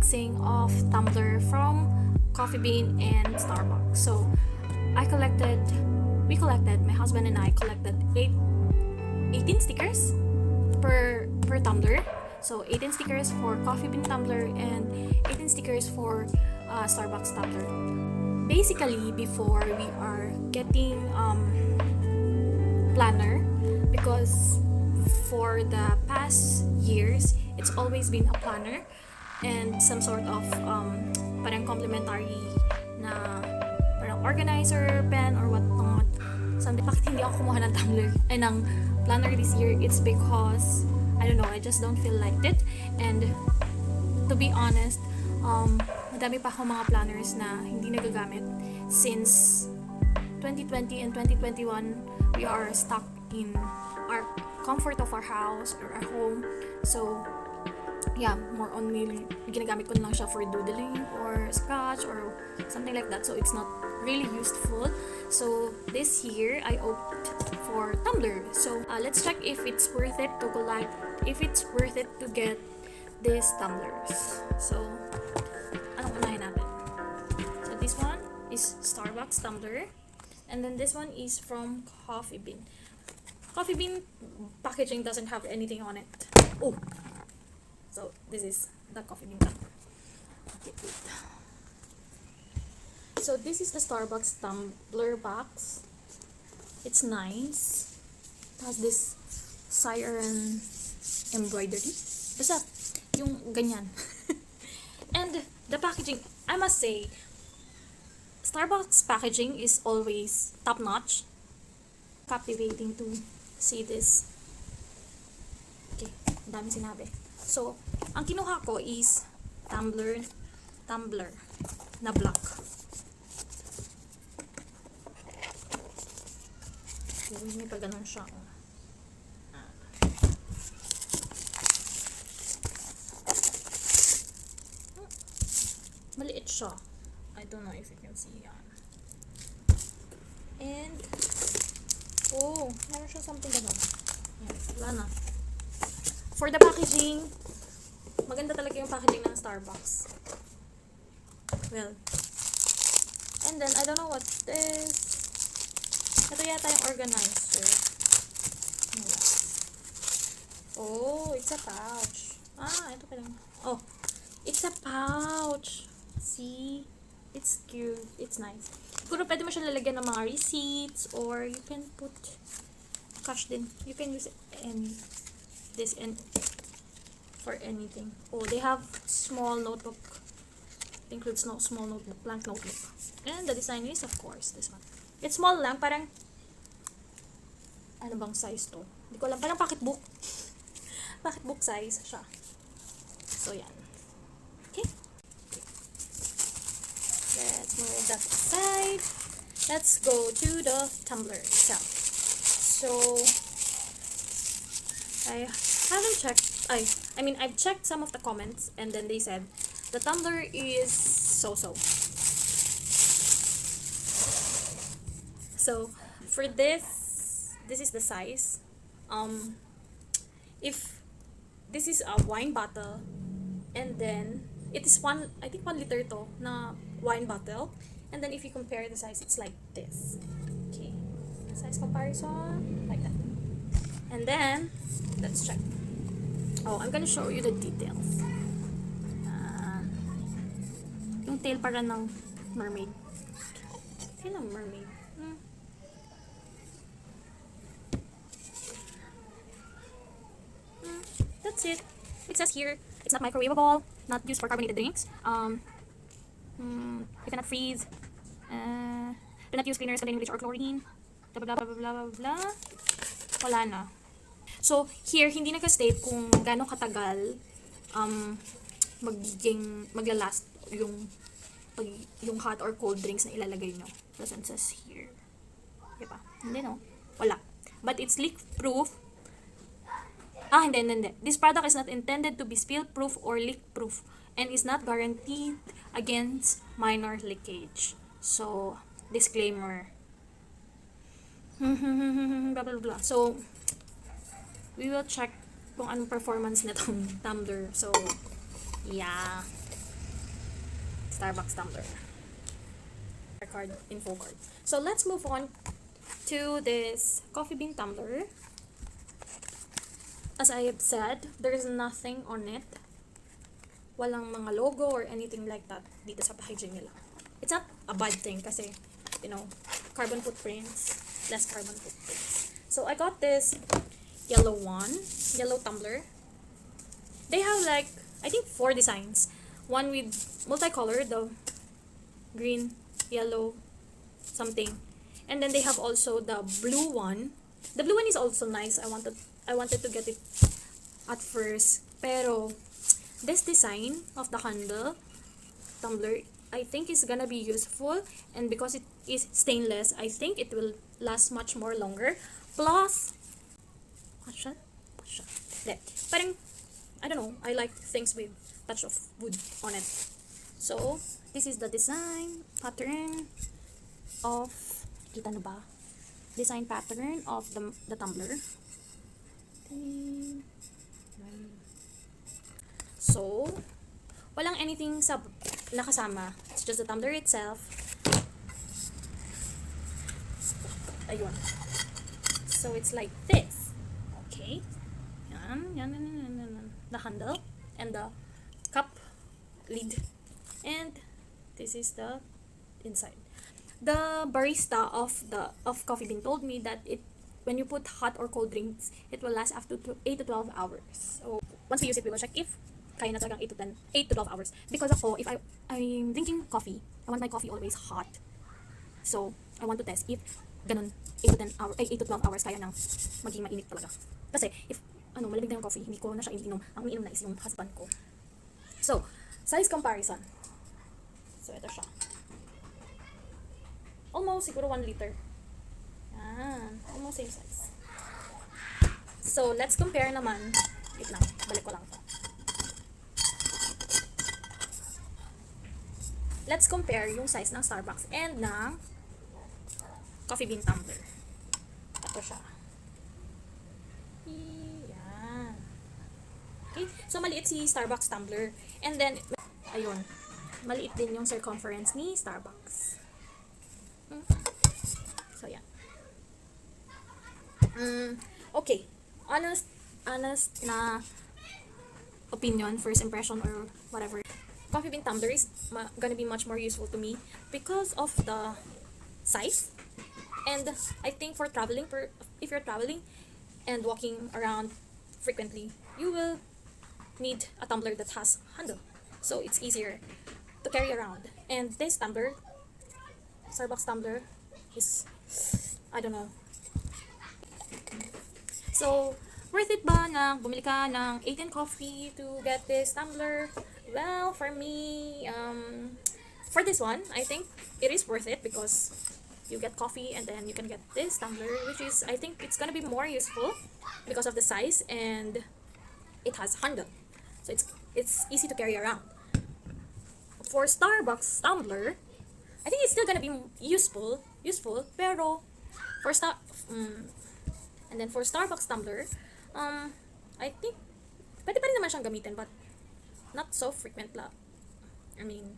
unboxing of Tumbler from Coffee Bean and Starbucks. So we collected, my husband and I collected 18 stickers per tumbler. So 18 stickers for Coffee Bean tumbler and 18 stickers for Starbucks tumbler. Basically, before we are getting planner, because for the past years it's always been a planner and some sort of parang complimentary na parang organizer, pen or whatnot. Something. Bakit hindi ako kumuha ng tumbler ng planner this year? It's because I don't know, I just don't feel like it. And to be honest, madami pa akong mga planners na hindi nagagamit since 2020 and 2021. We are stuck in our comfort of our house or our home. So yeah, more on ginagamit ko na lang siya for doodling or sketch or something like that. So it's not really useful. So this year I opted for Tumbler. So let's check if it's worth it to collect, if it's worth it to get these tumblers. So anong unahin natin? So this one is Starbucks tumbler, and then this one is from Coffee Bean. Coffee Bean packaging doesn't have anything on it. Oh, so this is the Coffee Bean tumbler. Okay, wait. So this is the Starbucks tumbler box. It's nice. It has this siren embroidery. Basta yung ganyan. And the packaging, I must say, Starbucks packaging is always top notch. Captivating to see this. Okay, dami sinabi. So, ang kinuha ko is tumbler na black. Okay, may pa ganun siya. Maliit siya. I don't know if you can see yan. And oh, meron siya something ganun. Yan, wala na. For the packaging, maganda talaga yung packaging ng Starbucks. Well, and then I don't know what this. Ito yata yung organizer. Oh, it's a pouch. Ito pa lang. Oh, it's a pouch. See? It's cute. It's nice. Siguro pwede mo siya lalagyan ng mga receipts or you can put cash din. You can use this for anything. Oh, they have small notebook. It includes small notebook, blank notebook. And the design is, of course, this one. It's small lang, parang ano bang size to? Hindi ko alam, parang pocketbook. Pocketbook size siya. So, yan. Okay. Let's move that aside. Let's go to the tumbler itself. So, I haven't checked. I've checked some of the comments, and then they said the tumbler is so-so. So, for this is the size. If this is a wine bottle, and then it is I think 1 liter to na wine bottle, and then if you compare the size, it's like this. Okay, size comparison like that. And then let's check. Oh, I'm gonna show you the details. Yung tail para ng mermaid. Tail ng mermaid. That's it. It says here, it's not microwavable, not used for carbonated drinks. You cannot freeze. Do not use cleaners containing bleach or chlorine. Blah blah blah blah blah blah. Wala na. So here, hindi naka-state kung gaano katagal maglalast yung hot or cold drinks na ilalagay nyo. Doesn't says here. Diba? Hindi no? Wala. But it's leak-proof. Hindi. This product is not intended to be spill-proof or leak-proof and is not guaranteed against minor leakage. So, disclaimer. Blah, blah, blah. So, we will check kung anong performance nitong tumbler. So, yeah. Starbucks tumbler. Card, info card. So let's move on to this coffee bean tumbler. As I have said, there is nothing on it. Walang mga logo or anything like that dito sa packaging nila. It's not a bad thing kasi, you know, carbon footprints, less carbon footprints. So I got this yellow tumbler. They have like, I think 4 designs. One with multicolor, the green, yellow, something. And then they have also the blue one. The blue one is also nice. I wanted to get it at first. Pero this design of the handle tumbler, I think is gonna be useful, and because it is stainless, I think it will last much more longer. Plus, parang, I don't know, I like things with touch of wood on it. So this is the design pattern of, kita na ba? Design pattern of the tumbler. So, walang anything sa nakasama. It's just the tumbler itself. Ayun. So, it's like this. Okay. Yan. The handle and the cup lid. And this is the inside. The barista of Coffee Bean told me that when you put hot or cold drinks, it will last up to 8 to 12 hours. So once we use it, we will check if kaya na talagang 8 to 12 hours. Because ako, if I'm drinking coffee, I want my coffee always hot. So I want to test if ganun 8 to 12 hours kaya nang maging mainit talaga. Kasi if malamig na yung coffee, hindi ko na siya iniinom. Ang umiinom na is yung husband ko. So, size comparison. So ito siya. Almost siguro 1 liter. Almost same size. So, let's compare naman. Wait lang, balik ko lang ito. Let's compare yung size ng Starbucks and ng coffee bean tumbler. Ito siya. Yan. Okay, so maliit si Starbucks tumbler. And then, ayun, maliit din yung circumference ni Starbucks. So, yan. Okay. Honest na opinion, first impression, or whatever. Coffee bean tumbler is gonna be much more useful to me because of the size. And I think for traveling, if you're traveling and walking around frequently, you will need a tumbler that has handle. So, it's easier to carry around. And this tumbler, Starbucks tumbler, is, I don't know. So, worth it ba na bumili ka ng 18 coffee to get this tumbler? Well, for me, for this one, I think it is worth it because you get coffee and then you can get this tumbler, which is, I think it's gonna be more useful because of the size and it has handle. So, it's easy to carry around. For Starbucks tumbler, I think it's still gonna be useful, pero for and then for Starbucks tumbler, I think pwede pa rin naman siyang gamitin, but not so frequent la. I mean,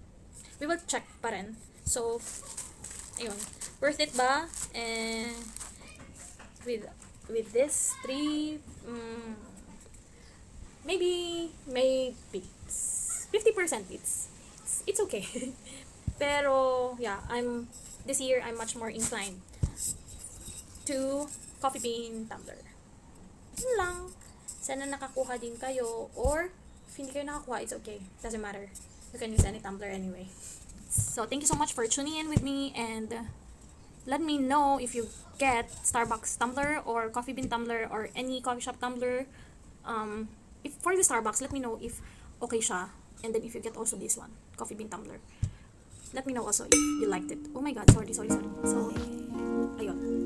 we will check pa rin. So, ayun, worth it ba? With this 3, maybe 50% it's okay. Pero yeah, this year I'm much more inclined to coffee bean tumbler. Yun lang. Sana nakakuha din kayo, or if hindi kayo nakakuha, it's okay. Doesn't matter. You can use any tumbler anyway. So thank you so much for tuning in with me, and let me know if you get Starbucks tumbler or coffee bean tumbler or any coffee shop tumbler. If for the Starbucks, let me know if okay siya, and then if you get also this one, coffee bean tumbler, let me know also if you liked it. Oh my god, sorry. So ayun.